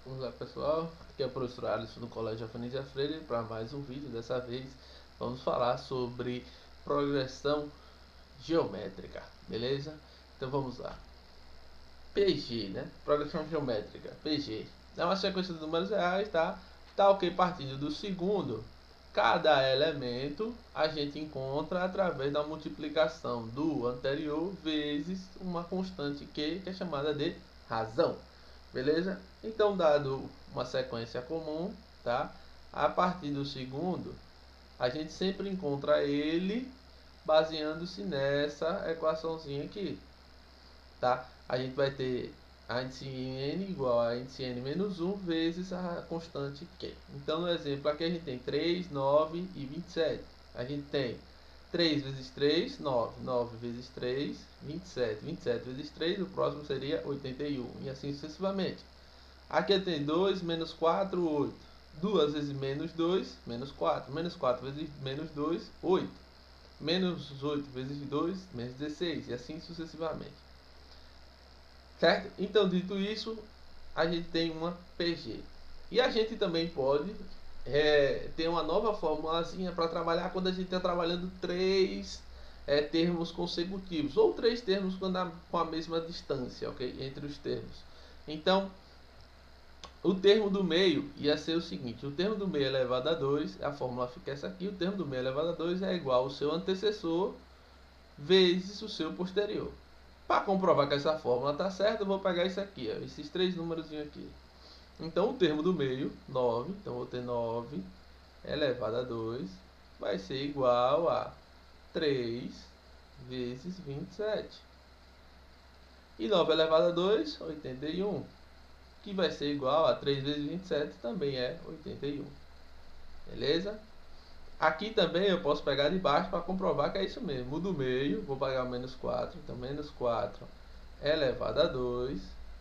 Olá pessoal, aqui é o professor Alisson do Colégio Afanísia Freire para mais um vídeo. Dessa vez vamos falar sobre progressão geométrica, beleza? Então vamos lá. PG, né? Progressão geométrica, PG. É uma sequência de números reais, tá? Tal que partindo do segundo, cada elemento a gente encontra através da multiplicação do anterior vezes uma constante que é chamada de razão. Beleza? Então, dado uma sequência comum, tá? A partir do segundo, a gente sempre encontra ele baseando-se nessa equaçãozinha aqui, tá? A gente vai ter a índice n igual a índice n menos 1 vezes a constante q. Então, no exemplo aqui a gente tem 3, 9 e 27. A gente tem 3 vezes 3, 9. 9 vezes 3, 27. 27 vezes 3, o próximo seria 81. E assim sucessivamente. Aqui tem 2 menos 4, 8. 2 vezes menos 2, menos 4. Menos 4 vezes menos 2, 8. Menos 8 vezes 2, menos 16. E assim sucessivamente. Certo? Então, dito isso, a gente tem uma PG. E a gente também pode ter uma nova formulazinha para trabalhar quando a gente está trabalhando três termos consecutivos. Ou três termos com a mesma distância, ok? Entre os termos. Então, o termo do meio ia ser o seguinte: o termo do meio elevado a 2, a fórmula fica essa aqui, o termo do meio elevado a 2 é igual ao seu antecessor vezes o seu posterior. Para comprovar que essa fórmula está certa, eu vou pegar isso aqui, ó, esses três números aqui. Então, o termo do meio, 9, então vou ter 9 elevado a 2, vai ser igual a 3 vezes 27. E 9 elevado a 2, 81. Que vai ser igual a 3 vezes 27, também é 81. Beleza? Aqui também eu posso pegar de baixo para comprovar que é isso mesmo. O do meio, vou pegar o menos 4. Então, menos 4 elevado a 2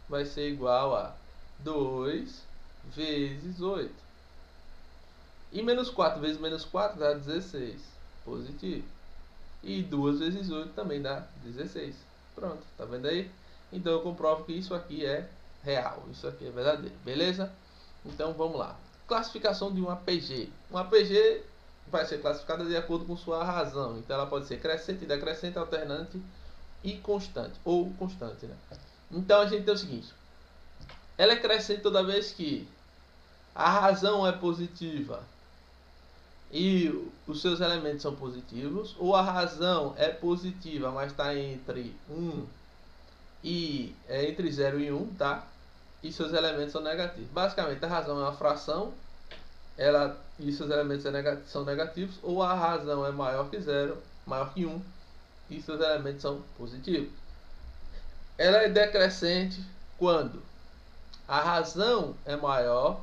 vai ser igual a 2 vezes 8. E menos 4 vezes menos 4 dá 16. Positivo. E 2 vezes 8 também dá 16. Pronto, tá vendo aí? Então eu comprovo que isso aqui é real. Isso aqui é verdadeiro. Beleza? Então vamos lá. Classificação de uma PG. Uma PG vai ser classificada de acordo com sua razão. Então ela pode ser crescente, decrescente, alternante e constante. Ou constante, né? Então a gente tem o seguinte. Ela é crescente toda vez que a razão é positiva e os seus elementos são positivos, ou a razão é positiva, mas está entre 1 e entre 0 e 1, tá? E seus elementos são negativos. Basicamente, a razão é uma fração, ela e seus elementos são negativos, ou a razão é maior que 0, maior que 1, e seus elementos são positivos. Ela é decrescente quando a razão é maior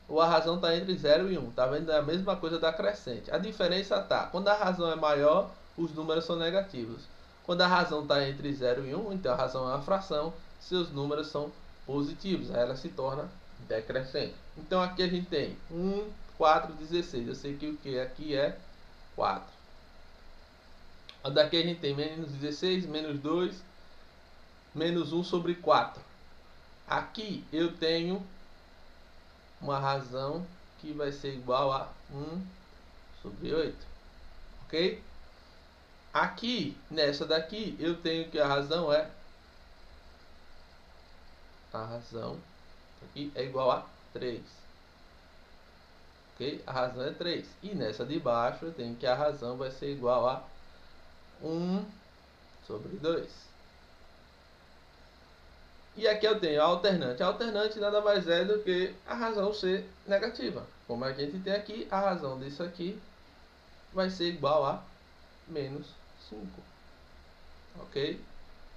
ou a razão está entre 0 e 1. Tá vendo? É a mesma coisa da crescente. A diferença tá, quando a razão é maior, os números são negativos. Quando a razão está entre 0 e 1, então a razão é uma fração, seus números são positivos. Aí ela se torna decrescente. Então aqui a gente tem 1, 4, 16. Eu sei que o que aqui é 4. Daqui a gente tem menos 16, menos 2, menos 1 sobre 4. Aqui eu tenho uma razão que vai ser igual a 1 sobre 8, ok? Aqui, nessa daqui, eu tenho que a razão aqui é igual a 3, ok? A razão é 3. E nessa de baixo, eu tenho que a razão vai ser igual a 1 sobre 2. E aqui eu tenho a alternante. A alternante nada mais é do que a razão ser negativa. Como a gente tem aqui, a razão disso aqui vai ser igual a menos 5. Ok?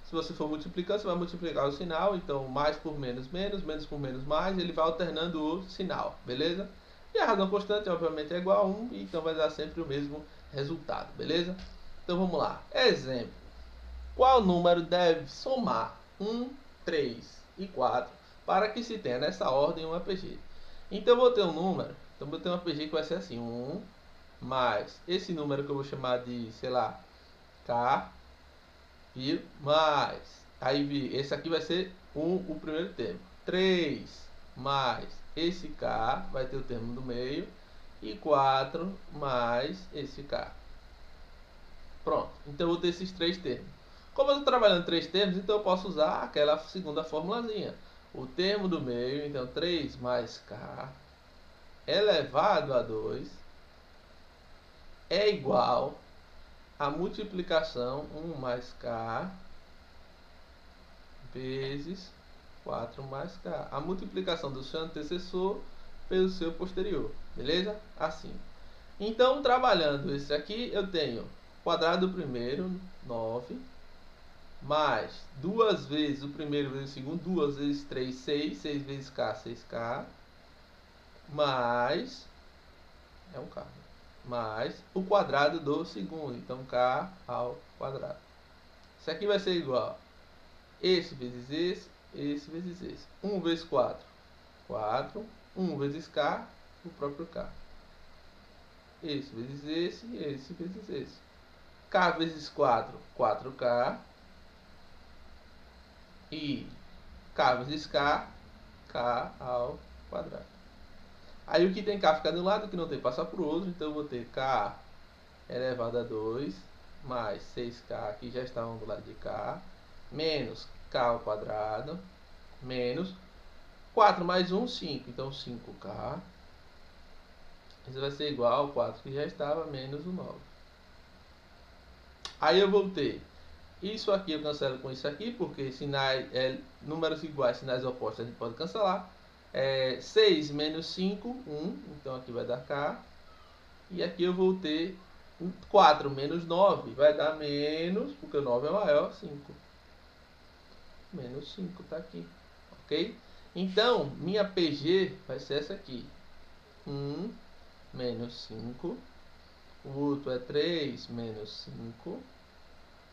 Se você for multiplicando, você vai multiplicar o sinal. Então, mais por menos, menos. Menos por menos, mais. Ele vai alternando o sinal. Beleza? E a razão constante, obviamente, é igual a 1. Então, vai dar sempre o mesmo resultado. Beleza? Então, vamos lá. Exemplo. Qual número deve somar 1, 3 e 4 para que se tenha nessa ordem uma PG? Então, eu vou ter um número. Então, eu vou ter uma PG que vai ser assim. 1 mais esse número que eu vou chamar de, sei lá, K, mais, aí esse aqui vai ser o primeiro termo, 3 mais esse K, vai ter o termo do meio, e 4 mais esse K. Pronto, então eu vou ter esses três termos. Como eu estou trabalhando três termos, então eu posso usar aquela segunda formulazinha. O termo do meio, então 3 mais K elevado a 2 é igual a multiplicação 1 mais K vezes 4 mais K. A multiplicação do seu antecessor pelo seu posterior. Beleza? Assim. Então, trabalhando esse aqui, eu tenho quadrado do primeiro, 9, mais 2 vezes o primeiro vezes o segundo, 2 vezes 3, 6, 6 vezes K, 6K, mais, é um K, mais o quadrado do segundo, então K ao quadrado. Isso aqui vai ser igual esse vezes esse vezes esse. 1 vezes 4, 4, 1 vezes K, o próprio K. Esse vezes esse vezes esse. K vezes 4, 4K. E K vezes K, K ao quadrado. Aí o que tem K fica de um lado, o que não tem passa para o outro. Então eu vou ter K elevado a 2 mais 6K, que já estavam do lado de K, menos K ao quadrado, menos 4 mais 1, 5. Então 5K. Isso vai ser igual ao 4 que já estava, menos o 9. Aí eu vou ter isso aqui, eu cancelo com isso aqui, porque sinais, números iguais, sinais opostos, a gente pode cancelar. 6 menos 5, 1. Então aqui vai dar K. E aqui eu vou ter 4 menos 9, vai dar menos, porque o 9 é maior, 5. Menos 5 está aqui. Ok? Então, minha PG vai ser essa aqui. 1 menos 5. O outro é 3 menos 5.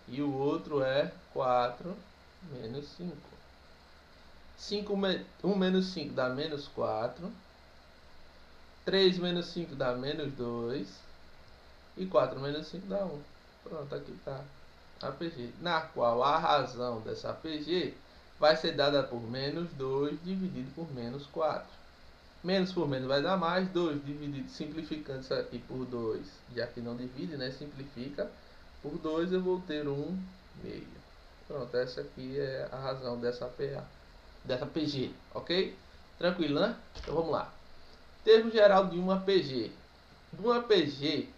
E o outro é 4 menos 5. 1 menos 5 dá menos 4. 3 menos 5 dá menos 2. E 4 menos 5 dá 1. Pronto, aqui está a APG. Na qual a razão dessa APG vai ser dada por menos 2 dividido por menos 4. Menos por menos vai dar mais. 2 dividido, simplificando isso aqui por 2. Já que não divide, né? Simplifica. Por 2 eu vou ter 1 meio. Pronto, essa aqui é a razão dessa PA, dessa PG, ok? Tranquilo, né? Então vamos lá. Termo geral de uma PG. De uma PG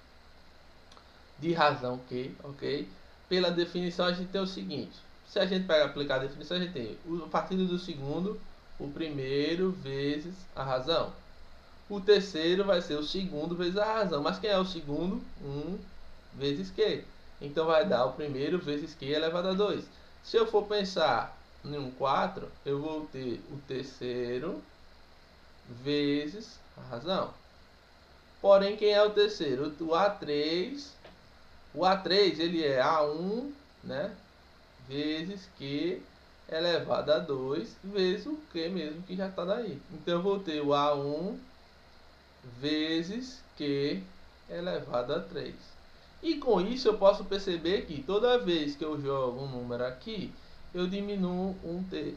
de razão Q, ok? Pela definição a gente tem o seguinte. Se a gente pega aplicar a definição, a gente tem a partir do segundo, o primeiro vezes a razão. O terceiro vai ser o segundo vezes a razão. Mas quem é o segundo? 1 vezes Q. Então vai dar o primeiro vezes Q elevado a 2. Se eu for pensar em um 4, eu vou ter o terceiro vezes a razão. Porém, quem é o terceiro? O A3. O A3 ele é A1, né? Vezes Q elevado a 2 vezes o Q mesmo que já está daí. Então eu vou ter o A1 vezes Q elevado a 3. E com isso eu posso perceber que toda vez que eu jogo um número aqui, eu diminuo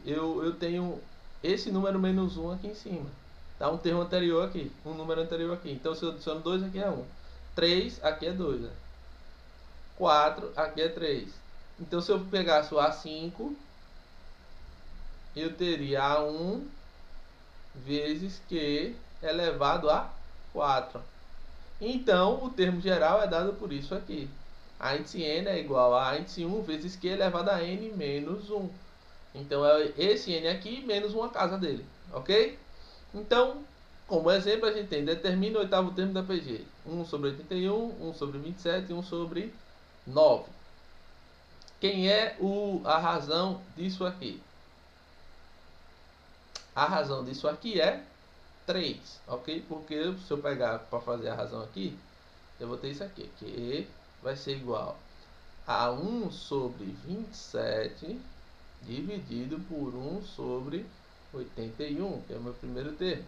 eu tenho esse número menos 1 aqui em cima. Tá? Um termo anterior aqui, um número anterior aqui. Então se eu adiciono 2 aqui é 1. 3 aqui é 2. Né? 4 aqui é 3. Então se eu pegasse o A5, eu teria A1 vezes Q elevado a 4. Então, o termo geral é dado por isso aqui. A índice n é igual a índice 1 vezes Q elevado a n menos 1. Então, é esse n aqui menos uma casa dele. Ok? Então, como exemplo, a gente tem determina o oitavo termo da PG. 1 sobre 81, 1 sobre 27 e 1 sobre 9. Quem é a razão disso aqui? A razão disso aqui é 3, ok? Porque se eu pegar para fazer a razão aqui, eu vou ter isso aqui, que vai ser igual a 1 sobre 27 dividido por 1 sobre 81, que é o meu primeiro termo,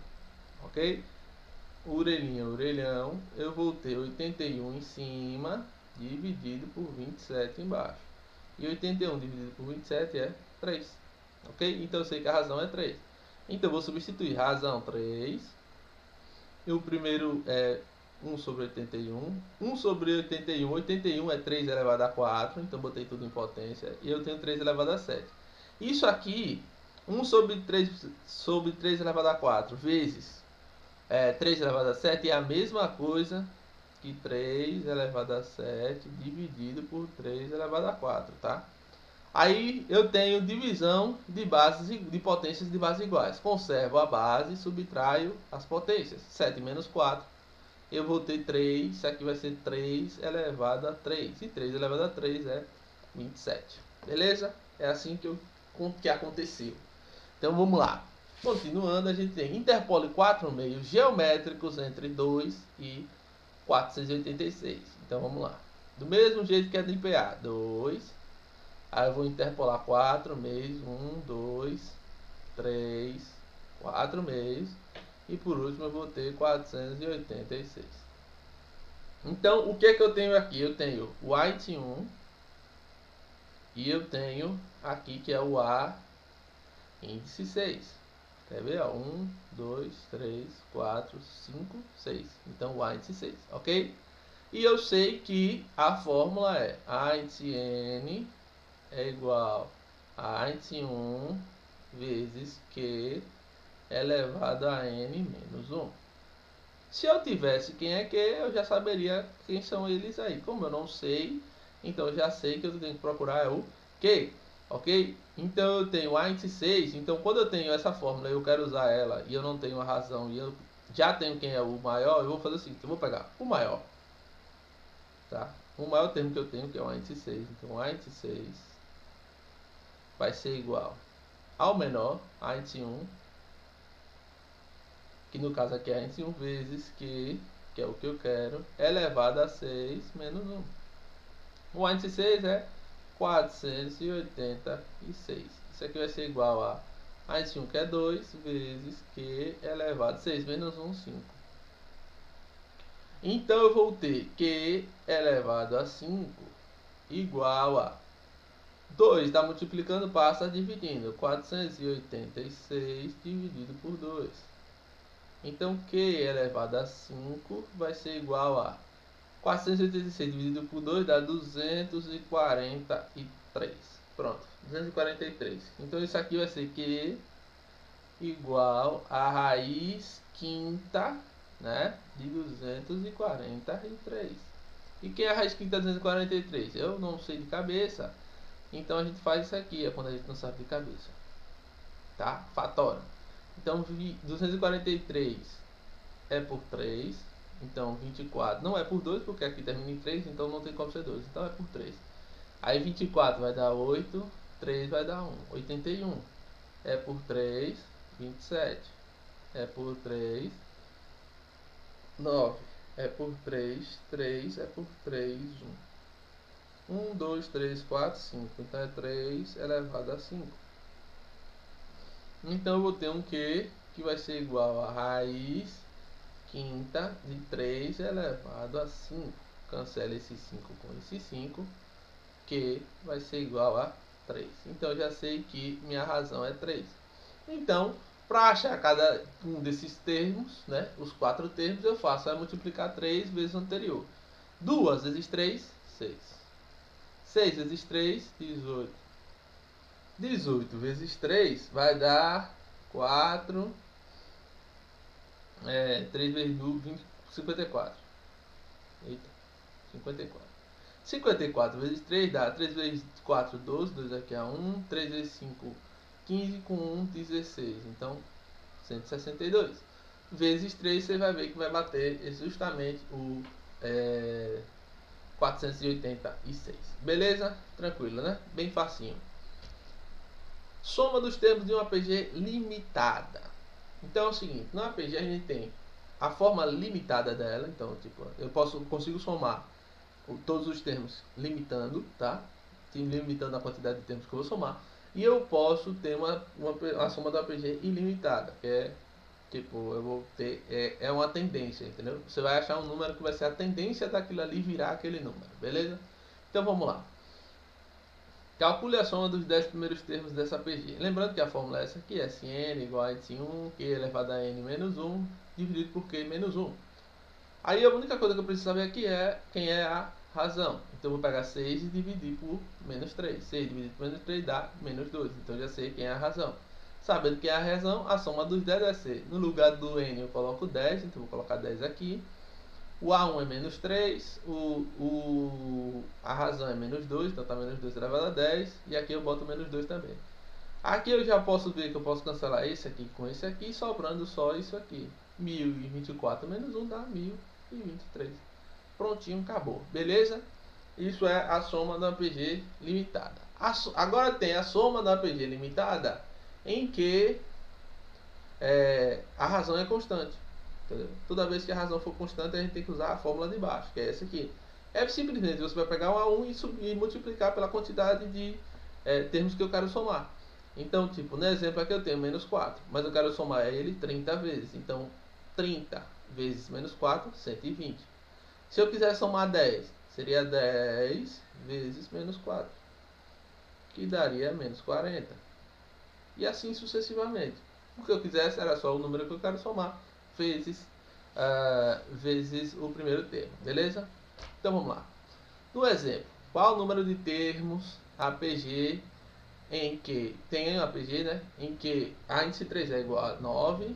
ok? Orelhinha, orelhão, eu vou ter 81 em cima dividido por 27 embaixo. E 81 dividido por 27 é 3, ok? Então eu sei que a razão é 3. Então eu vou substituir razão 3. E o primeiro é 1 sobre 81. 1 sobre 81. 81 é 3 elevado a 4. Então botei tudo em potência. E eu tenho 3 elevado a 7. Isso aqui, 1 sobre 3 elevado a 4 vezes 3 elevado a 7 é a mesma coisa que 3 elevado a 7 dividido por 3 elevado a 4, tá? Aí eu tenho divisão de bases de potências de bases iguais. Conservo a base, subtraio as potências. 7 menos 4. Eu vou ter 3. Isso aqui vai ser 3 elevado a 3. E 3 elevado a 3 é 27. Beleza? É assim que aconteceu. Então vamos lá. Continuando, a gente tem interpole 4 meios geométricos entre 2 e 486. Então vamos lá. Do mesmo jeito que é de IPA. 2. Aí eu vou interpolar 4 meios, 1, 2, 3, 4 meios. E por último eu vou ter 486. Então o que é que eu tenho aqui? Eu tenho o White 1. E eu tenho aqui que é o A índice 6. Quer ver? 1, 2, 3, 4, 5, 6. Então o A índice 6, ok? E eu sei que a fórmula é A índice N é igual a índice 1 vezes Q elevado a N menos 1. Se eu tivesse quem é Q, eu já saberia quem são eles aí. Como eu não sei, então eu já sei que eu tenho que procurar o Q, ok? Então eu tenho a índice 6, então quando eu tenho essa fórmula e eu quero usar ela e eu não tenho a razão e eu já tenho quem é o maior, eu vou fazer o seguinte, eu vou pegar o maior, tá? O maior termo que eu tenho que é o índice 6, então a índice 6 vai ser igual ao menor, a índice 1, que no caso aqui é a índice 1 vezes que é o que eu quero, elevado a 6 menos 1. O índice 6 é 486. Isso aqui vai ser igual a índice 1 que é 2 vezes Q elevado a 6 menos 1, 5. Então eu vou ter Q elevado a 5 igual a 2 está multiplicando, passa dividindo. 486 dividido por 2. Então, Q elevado a 5 vai ser igual a 486 dividido por 2 dá 243. Pronto, 243. Então, isso aqui vai ser Q igual a raiz quinta, né, de 243. E quem é a raiz quinta de 243? Eu não sei de cabeça. Então a gente faz isso aqui, é quando a gente não sabe de cabeça, tá? Fatora. Então 243 é por 3, então 24 não é por 2, porque aqui termina em 3, então não tem como ser 2, então é por 3. Aí 24 vai dar 8, 3 vai dar 1, 81 é por 3, 27 é por 3, 9 é por 3, 3 é por 3, 1. 1, 2, 3, 4, 5. Então é 3 elevado a 5. Então eu vou ter um Q que vai ser igual a raiz quinta de 3 elevado a 5. Cancela esse 5 com esse 5. Q vai ser igual a 3. Então eu já sei que minha razão é 3. Então, para achar cada um desses termos, né, os 4 termos, eu faço é multiplicar 3 vezes o anterior. 2 vezes 3, 6. 6 vezes 3, 18. 18 vezes 3 vai dar 4. 3 vezes 2, 20, 54. Eita, 54. 54 vezes 3 dá 3 vezes 4, 12. 2 aqui é 1. 3 vezes 5, 15. Com 1, 16. Então, 162. Vezes 3, você vai ver que vai bater justamente o 486. Beleza? Tranquilo, né? Bem facinho. Soma dos termos de uma APG limitada. Então é o seguinte, na APG a gente tem a forma limitada dela. Então, tipo, eu consigo somar todos os termos limitando, tá? Limitando a quantidade de termos que eu vou somar. E eu posso ter a soma da APG ilimitada, que é tipo, eu vou ter é uma tendência, entendeu? Você vai achar um número que vai ser a tendência daquilo ali virar aquele número, beleza? Então vamos lá. Calcule a soma dos 10 primeiros termos dessa PG. Lembrando que a fórmula é essa aqui, Sn igual a índice 1, Q elevado a n menos 1, dividido por Q menos 1. Aí a única coisa que eu preciso saber aqui é quem é a razão. Então eu vou pegar 6 e dividir por menos 3. 6 dividido por menos 3 dá menos 2. Então eu já sei quem é a razão. Sabendo quem é a razão, a soma dos 10 vai ser, no lugar do n eu coloco 10, então eu vou colocar 10 aqui. O A1 é menos 3, a razão é menos 2, então está menos 2 elevado a 10, e aqui eu boto menos 2 também. Aqui eu já posso ver que eu posso cancelar esse aqui com esse aqui, sobrando só isso aqui. 1024 menos 1 dá 1023. Prontinho, acabou. Beleza? Isso é a soma da PG limitada. Agora tem a soma da PG limitada em que a razão é constante. Entendeu? Toda vez que a razão for constante, a gente tem que usar a fórmula de baixo, que é essa aqui. É simplesmente você vai pegar um A1 e multiplicar pela quantidade de termos que eu quero somar. Então, tipo, no exemplo aqui eu tenho menos 4, mas eu quero somar ele 30 vezes. Então, 30 vezes menos 4, 120. Se eu quiser somar 10, seria 10 vezes menos 4, que daria menos 40. E assim sucessivamente. O que eu quisesse era só o número que eu quero somar vezes o primeiro termo, beleza? Então vamos lá. No exemplo, qual o número de termos APG em que tem um APG, né? Em que a índice 3 é igual a 9,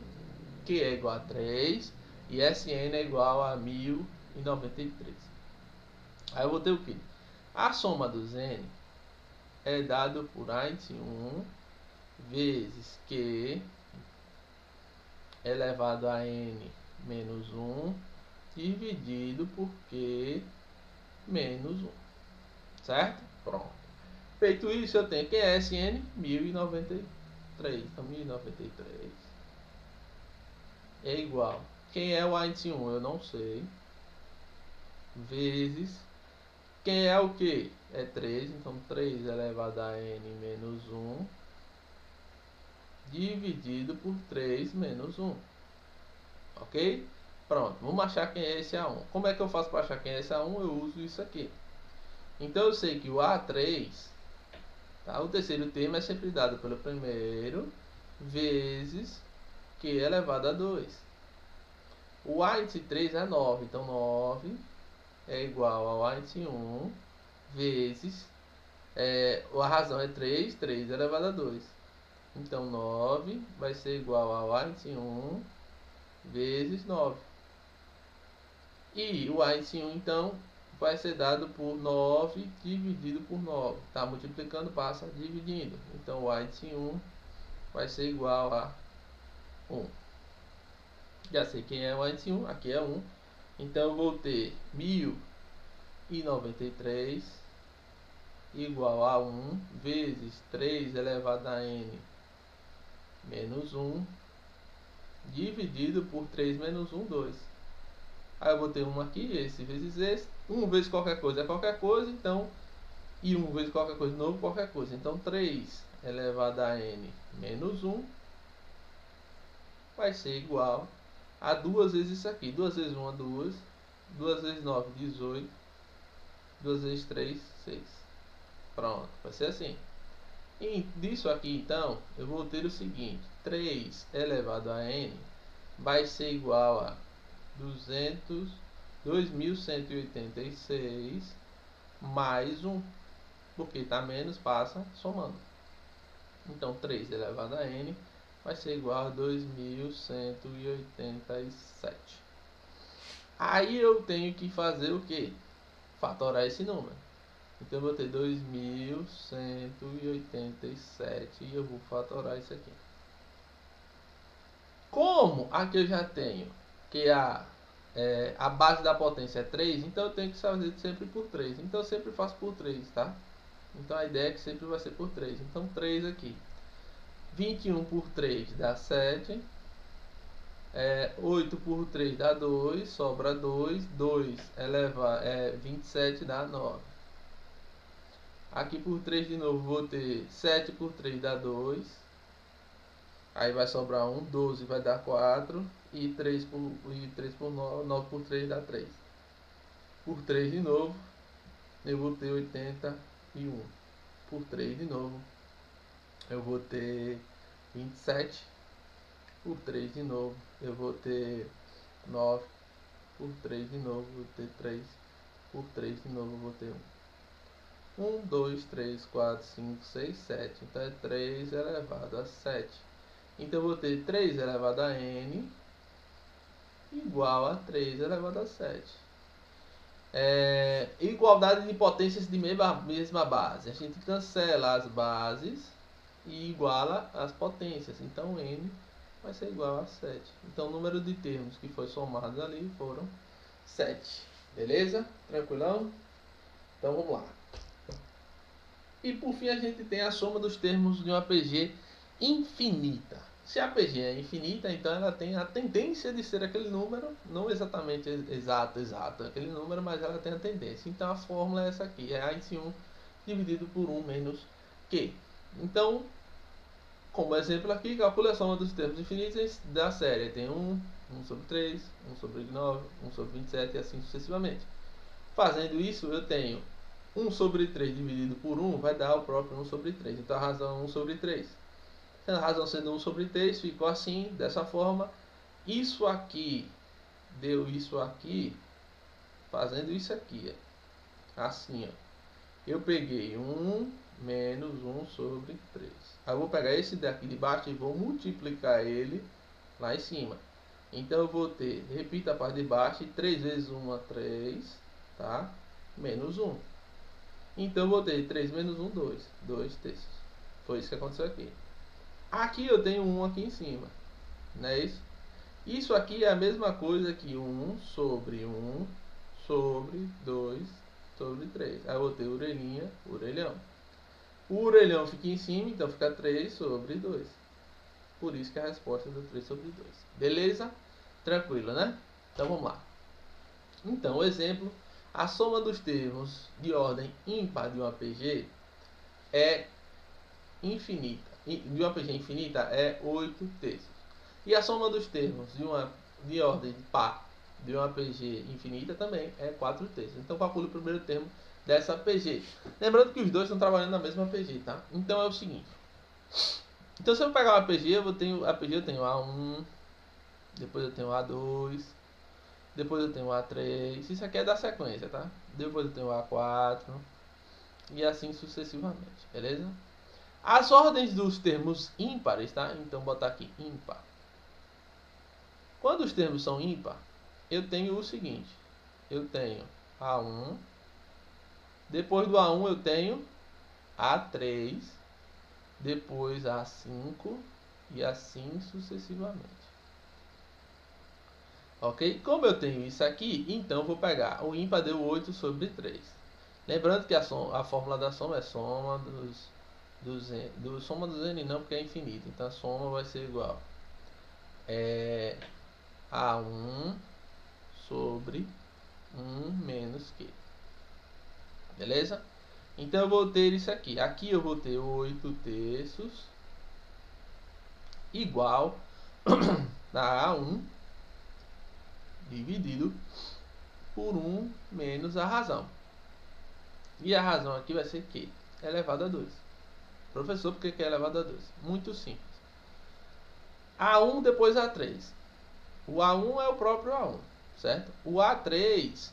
Q é igual a 3 e Sn é igual a 1093. Aí eu vou ter o que? A soma dos n é dado por a índice 1 vezes Q elevado a n menos 1 dividido por Q menos 1. Certo? Pronto. Feito isso, eu tenho que é Sn 1093. Então, 1093 é igual. Quem é o índice 1? Eu não sei. Vezes. Quem é o que? É 3. Então, 3 elevado a n menos 1 dividido por 3 menos 1. Ok? Pronto. Vamos achar quem é esse A1. Como é que eu faço para achar quem é esse A1? Eu uso isso aqui. Então, eu sei que o A3... Tá? O terceiro termo é sempre dado pelo primeiro vezes Q elevado a 2. O A índice 3 é 9, então 9 é igual ao A índice 1 vezes, a razão é 3, 3 elevado a 2. Então 9 vai ser igual ao A índice 1 vezes 9. E o A índice 1 então vai ser dado por 9 dividido por 9. Tá multiplicando, passa dividindo. Então o A índice 1 vai ser igual a 1. Já sei quem é o índice 1, aqui é 1. Então eu vou ter 1093 igual a 1 vezes 3 elevado a n menos 1 dividido por 3 menos 1, 2. Aí eu vou ter 1 aqui, esse vezes esse. 1 vezes qualquer coisa é qualquer coisa, então... E 1 vezes qualquer coisa de novo, qualquer coisa. Então 3 elevado a n menos 1 vai ser igual a 2 vezes isso aqui. 2 vezes 1 é 2. 2 vezes 9, 18. 2 vezes 3, 6. Pronto, vai ser assim. E disso aqui, então, eu vou ter o seguinte. 3 elevado a n vai ser igual a 2186 mais 1. Porque está menos, passa somando. Então, 3 elevado a n vai ser igual a 2187. Aí eu tenho que fazer o que? Fatorar esse número. Então eu vou ter 2187 e eu vou fatorar isso aqui. Como aqui eu já tenho que a base da potência é 3, então eu tenho que fazer sempre por 3. Então eu sempre faço por 3, tá? Então a ideia é que sempre vai ser por 3. Então 3 aqui. 21 por 3 dá 7. 8 por 3 dá 2, sobra 2. 2 27 dá 9. Aqui por 3 de novo vou ter 7 por 3 dá 2. Aí vai sobrar 1, 12 vai dar 4. E 3 por 9, 9 por 3 dá 3. Por 3 de novo, eu vou ter 81. por 3 de novo, eu vou ter 27. Por 3 de novo, eu vou ter 9. Por 3 de novo, eu vou ter 3. Por 3 de novo, eu vou ter 1. 1, 2, 3, 4, 5, 6, 7. Então é 3 elevado a 7. Então eu vou ter 3 elevado a n igual a 3 elevado a 7. Igualdade de potências de mesma base. A gente cancela as bases e iguala as potências. Então n vai ser igual a 7. Então o número de termos que foi somado ali foram 7. Beleza? Tranquilão? Então vamos lá. E por fim a gente tem a soma dos termos de uma PG infinita. Se a PG é infinita, então ela tem a tendência de ser aquele número, não exatamente exato aquele número, mas ela tem a tendência. Então a fórmula é essa aqui, é A esse 1 dividido por 1 menos Q. Então, como exemplo aqui, calcule a soma dos termos infinitos da série. Tem 1 sobre 3, 1 sobre 9, 1 sobre 27 e assim sucessivamente. Fazendo isso, eu tenho 1 sobre 3 dividido por 1 vai dar o próprio 1 sobre 3. Então a razão é 1 sobre 3. A razão sendo 1 sobre 3, ficou assim, dessa forma. Isso aqui deu isso aqui, fazendo isso aqui, ó. Assim, ó. Eu peguei 1 menos 1 sobre 3. Aí eu vou pegar esse daqui de baixo e vou multiplicar ele lá em cima. Então eu vou ter, repita a parte de baixo, e 3 vezes 1 é 3, tá? Menos 1. Então eu vou ter 3 menos 1, 2. 2 terços. Foi isso que aconteceu aqui. Aqui eu tenho 1 aqui em cima. Não é isso? Isso aqui é a mesma coisa que 1 sobre 1 sobre 2 sobre 3. Aí eu vou ter orelhinha, orelhão. O orelhão fica em cima, então fica 3 sobre 2. Por isso que a resposta é do 3 sobre 2. Beleza? Tranquilo, né? Então vamos lá. Então, o exemplo. A soma dos termos de ordem ímpar de uma PG é infinita. De uma PG infinita é 8 terços. E a soma dos termos de ordem par de uma PG infinita também é 4 terços. Então calcule o primeiro termo dessa PG. Lembrando que os dois estão trabalhando na mesma PG, tá? Então é o seguinte. Então se eu pegar uma PG, eu tenho A1, depois eu tenho A2, depois eu tenho A3. Isso aqui é da sequência, tá? Depois eu tenho A4 e assim sucessivamente, beleza? As ordens dos termos ímpares, tá? Então botar aqui ímpar. Quando os termos são ímpar, eu tenho o seguinte. Eu tenho A1. Depois do A1 eu tenho A3. Depois A5. E assim sucessivamente. Ok? Como eu tenho isso aqui, então eu vou pegar. O ímpar deu 8 sobre 3. Lembrando que a fórmula da soma é soma soma dos n não, porque é infinito. Então a soma vai ser igual A1 sobre 1 menos Q. Beleza? Então eu vou ter isso aqui. Aqui eu vou ter 8 terços igual a A1 dividido por 1 menos a razão. E a razão aqui vai ser Q elevado a 2. Professor, por que Q elevado a 2? Muito simples. A1 depois A3. O A1 é o próprio A1, certo? O A3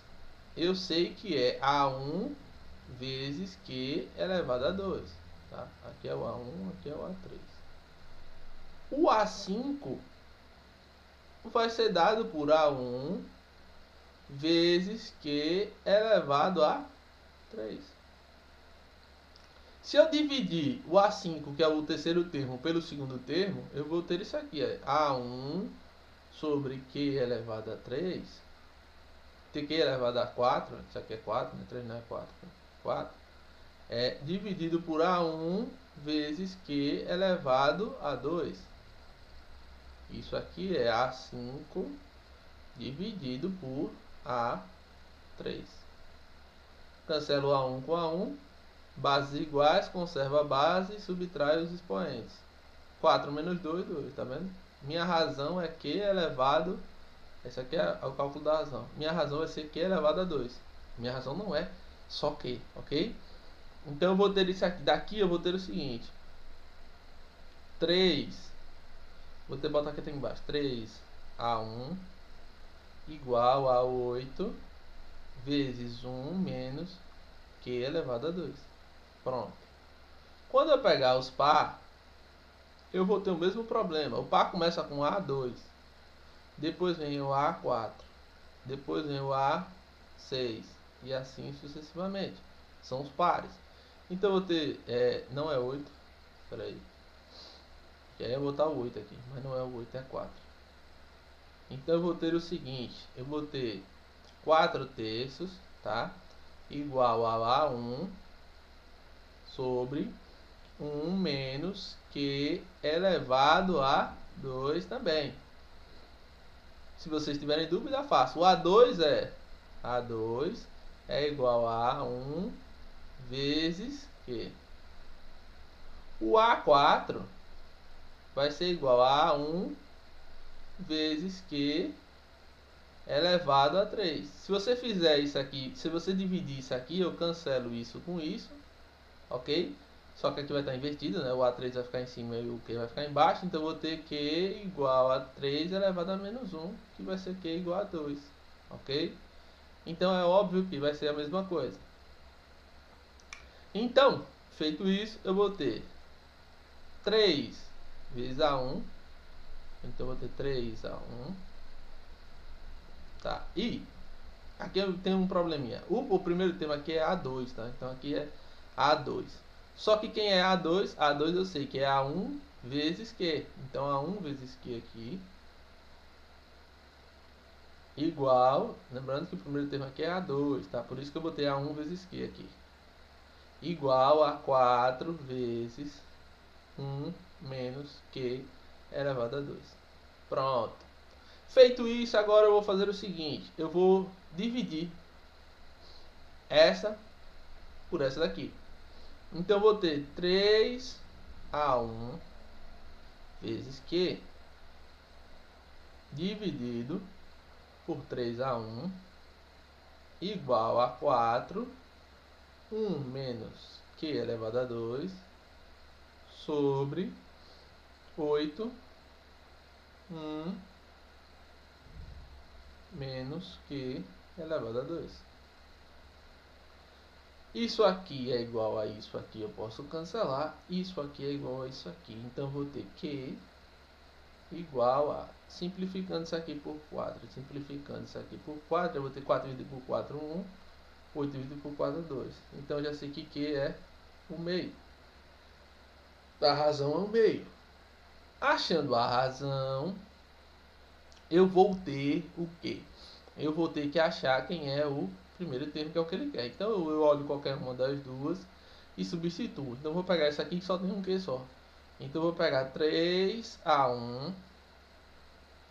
eu sei que é A1 vezes Q elevado a 2. Tá? Aqui é o A1, aqui é o A3. O A5 vai ser dado por A1 vezes Q elevado a 3. Se eu dividir o A5, que é o terceiro termo, pelo segundo termo, eu vou ter isso aqui. A1 sobre Q elevado a 3. Q elevado a 4. Isso aqui é 4, né? 3 não é 4. 4. É dividido por A1 vezes Q elevado a 2. Isso aqui é A5 dividido por A3. Cancelo A1 com A1. Bases iguais, conserva a base e subtrai os expoentes. 4 menos 2, 2, tá vendo? Minha razão é Q elevado... Esse aqui é o cálculo da razão. Minha razão vai ser Q elevado a 2. Minha razão não é só Q, ok? Então eu vou ter isso aqui. Daqui eu vou ter o seguinte. 3. Vou ter botar aqui embaixo. 3A1 igual a 8 vezes 1 menos Q elevado a 2. Pronto. Quando eu pegar os par, eu vou ter o mesmo problema. O par começa com A2. Depois vem o A4. Depois vem o A6. E assim sucessivamente. São os pares. Então eu vou ter... não é 8. Espera aí. Que aí eu vou botar o 8 aqui. Mas não é o 8, é 4. Então eu vou ter o seguinte. Eu vou ter 4 terços, tá? Igual a A1 sobre 1 menos Q elevado a 2 também. Se vocês tiverem dúvida, faço. O A2 é igual a 1 vezes Q. O A4 vai ser igual a 1 vezes Q elevado a 3. Se você fizer isso aqui, se você dividir isso aqui, eu cancelo isso com isso, ok? Só que aqui vai estar invertido, né? O A3 vai ficar em cima e o Q vai ficar embaixo. Então eu vou ter Q igual a 3 elevado a menos 1, que vai ser Q igual a 2, ok? Então é óbvio que vai ser a mesma coisa. Então, feito isso, eu vou ter 3 vezes A1. Então eu vou ter 3A1. Tá, e aqui eu tenho um probleminha. O primeiro termo aqui é A2, tá? Então aqui é A2. Só que quem é A2? A2 eu sei que é A1 vezes Q. Então A1 vezes Q aqui igual, lembrando que o primeiro termo aqui é A2, tá? Por isso que eu botei A1 vezes Q aqui. Igual a 4 vezes 1 menos Q elevado a 2. Pronto. Feito isso, agora eu vou fazer o seguinte. Eu vou dividir essa por essa daqui. Então eu vou ter 3A1 vezes Q dividido por 3A1 igual a 4, 1 menos Q elevado a 2 sobre 8, 1 menos Q elevado a 2. Isso aqui é igual a isso aqui, eu posso cancelar. Isso aqui é igual a isso aqui. Então, vou ter Q igual a... Simplificando isso aqui por 4. Simplificando isso aqui por 4, eu vou ter 4 dividido por 4, 1. 8 dividido por 4, 2. Então, eu já sei que Q é o meio. A razão é o meio. Achando a razão, eu vou ter o quê? Eu vou ter que achar quem é o primeiro termo, que é o que ele quer. Então eu olho qualquer uma das duas e substituo. Então eu vou pegar essa aqui que só tem um Q só. Então eu vou pegar 3A1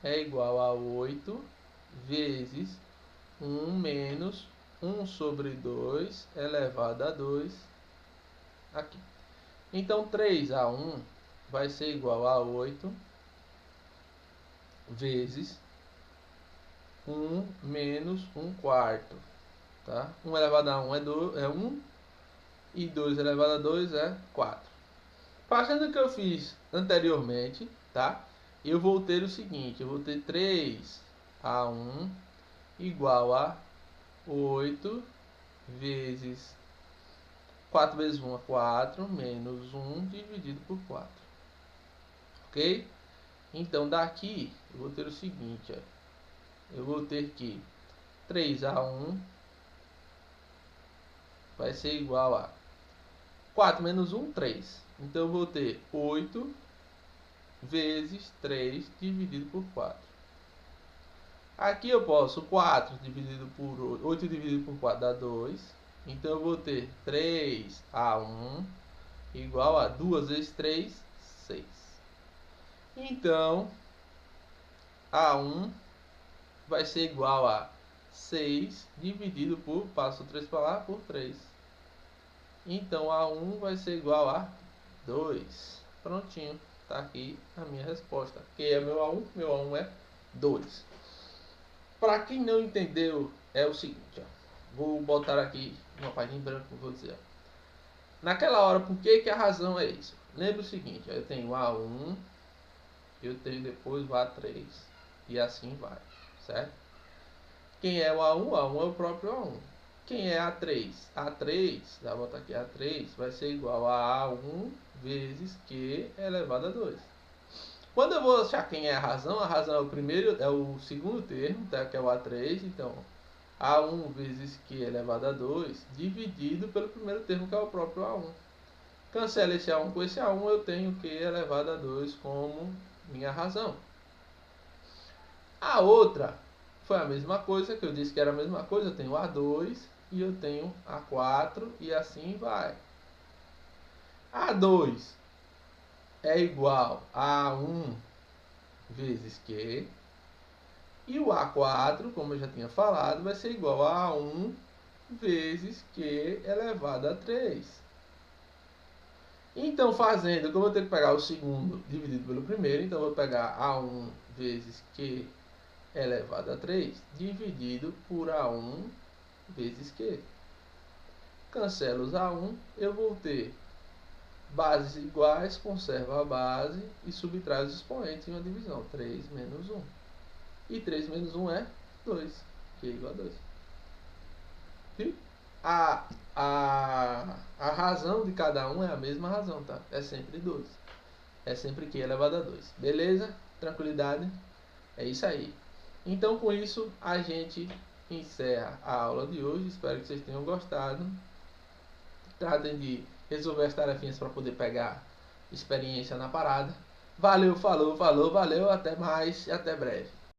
é igual a 8 vezes 1 menos 1 sobre 2 elevado a 2 aqui. Então 3A1 vai ser igual a 8 vezes 1 menos 1 quarto. Tá? 1 elevado a 1 é 1 e 2 elevado a 2 é 4. Fazendo o que eu fiz anteriormente, tá? Eu vou ter o seguinte, eu vou ter 3A1 igual a 8 vezes 4 vezes 1 é 4, menos 1 dividido por 4. Ok? Então daqui eu vou ter o seguinte, ó. Eu vou ter que 3A1 vai ser igual a 4 menos 1, 3. Então eu vou ter 8 vezes 3 dividido por 4. Aqui eu posso 4 dividido por 8 dividido por 4 dá 2. Então eu vou ter 3A1 igual a 2 vezes 3, 6. Então A1 vai ser igual a 6 dividido por, passo 3 para lá, por 3. Então A1 vai ser igual a 2. Prontinho. Está aqui a minha resposta. Que é meu A1? Meu A1 é 2. Para quem não entendeu, é o seguinte. Ó. Vou botar aqui uma página em branco. Vou dizer. Naquela hora, por que a razão é isso? Lembra o seguinte, eu tenho o A1, eu tenho depois o A3, e assim vai, certo? Quem é o A1? O A1 é o próprio A1. Quem é A3? A3, já vou botar aqui A3, vai ser igual a A1 vezes Q elevado a 2. Quando eu vou achar quem é a razão é o primeiro, é o segundo termo, tá? Que é o A3, então A1 vezes Q elevado a 2 dividido pelo primeiro termo, que é o próprio A1. Cancela esse A1 com esse A1, eu tenho Q elevado a 2 como minha razão. A outra foi a mesma coisa, que eu disse que era a mesma coisa, eu tenho A2 e eu tenho A4 e assim vai. A2 é igual a 1 vezes Q, e o A4, como eu já tinha falado, vai ser igual a 1 vezes Q elevado a 3. Então, fazendo, como eu tenho que pegar o segundo dividido pelo primeiro, então eu vou pegar A1 vezes Q elevado a 3 dividido por A1 vezes Q. Cancelo os A1, eu vou ter bases iguais, conservo a base e subtrai os expoentes em uma divisão. 3 menos 1. E 3 menos 1 é 2, que é igual a 2. Viu? A razão de cada um é a mesma razão, tá? É sempre 2. É sempre Q elevado a 2. Beleza? Tranquilidade? É isso aí. Então, com isso, a gente encerra a aula de hoje. Espero que vocês tenham gostado. Tratem de resolver as tarefinhas para poder pegar experiência na parada. Valeu, falou, valeu, até mais e até breve.